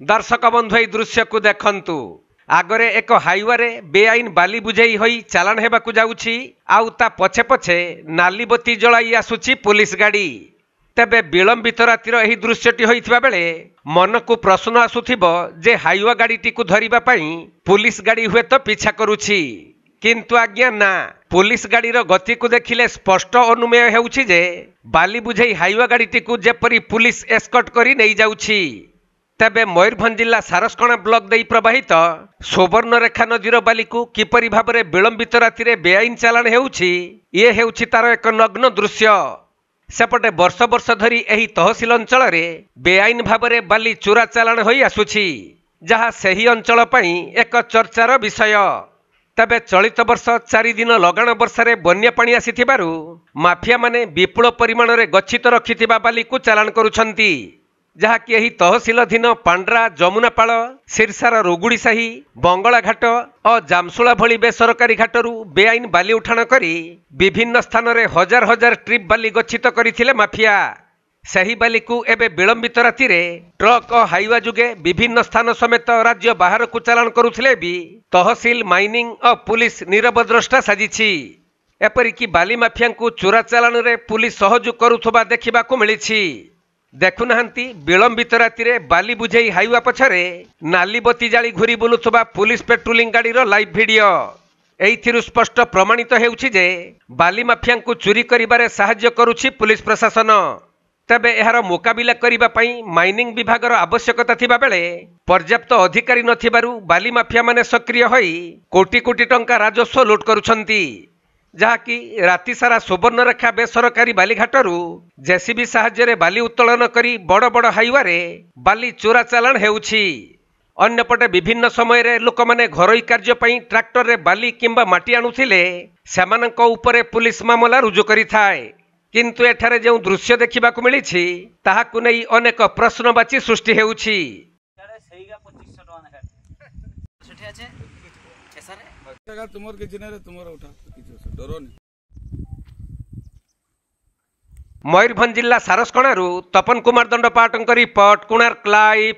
दर्शक बंधु ए दृश्य को देखंतु आगरे एक हाईवे बेआईन बाली बुझेई होई चालान हेबाकु जाउछि आउ ता पछे पछे नाली बत्ती जलाई आसुछि पुलिस गाड़ी। तेबे विलंबित रातिर एही दृश्यटी होइथिबा बेले मन को प्रश्न आसुथिबो जे हाईवे गाड़ीटी को धरिबा पई पुलिस गाड़ी हुए तो पीछा करुछि, किंतु आज्ञा ना। पुलिस गाड़ी रो गति को देखिले स्पष्ट अनुमेय हेउछि जे बाली बुझेई हाईवे गाड़ीटी को जेपरी पुलिस एस्कॉर्ट करी नै जाउछि। तेबे मयूरभंज जिला सारस्कणा ब्लॉक देई प्रवाहित सुवर्णरेखा नदीर बाली को किपरि भाबरे विलंबित रातिर बेआईन चालान हेउछि ये हेउछि तार एक नग्न दृश्य। सेपटे वर्ष वर्ष धरी एही तहसील अंचल रे बेआईन भाबरे बाली चोरा चालान होई आसुछि, जहा सेही अंचल पई एक चर्चार विषय। तबे चलित वर्ष 4 दिन लगाण वर्षारे बन्या पानी आसीथिबारु माफिया माने विपुल परिमाण रे गच्छित रखिथिबा बाली को चालान करुछंती, जहाँकि एही तहसील अधीन पांड्रा, जमुनापाल, सिरसार रुगुड़ीसाही, बंगलाघाट और जामसुला भली बेसरकारी घाटरू बेआईन बाली उठाण करी विभिन्न स्थान रे हजार हजार ट्रिप बाली गच्छित करथिले माफिया। सही बाली को एबे विलंबित रातिरे ट्रक और हाईवे जुगे विभिन्न स्थान समेत राज्य बाहर को चालान करुथिले भी तहसील, माइनिंग और पुलिस नीरव द्रष्टा साजिछि। एपरिकी बाली माफिया को चोरा चालान रे पुलिस सहयोग करुथबा देखिबाकू मिलिछि। देखुनाहांती विलंबित रातिरे बाली बुझेई हाईवे पछरे नाली बत्ती जाली घुरी बुलुथबा पुलिस पेट्रोलिंग गाड़ीर लाइव वीडियो। एइथिरु स्पष्ट प्रमाणित हेउछि जे बाली माफिया को चोरी करिबारे सहाय्य करुछि पुलिस प्रशासन। तेबे एहार मुकाबिला करिबा पई माइनिंग विभागर आवश्यकता थिबा बेले पर्याप्त अधिकारी नथिबारु बाली माफिया माने सक्रिय होई कोटी कोटी टंका राजस्व लुट करुछंती, जहाँकि राति सारा सुवर्णरेखा बेसरकारी बालीघाटरू जेसीबी साहाय्य बाली उत्तोलन करी बड़ बड़ हाईवे रे बाली चोरा चालान हेउछि। अन्यपटे विभिन्न समय रे लोक माने घरोई कार्य पई ट्रैक्टर रे बाली किंबा माटी आनुथिले सेमानक उपरे पुलिस मामला रुजु करिथाय, किंतु एठारे जे दृश्य देखिबाकू मिलिछि ताहाकू नै अनेक प्रश्नवाची सृष्टि हेउछि। मयूरभंज जिला सारस्कणारू तपन कुमार दंडपाटଙ୍କ रिपोर्ट, कोणार्क लाइव।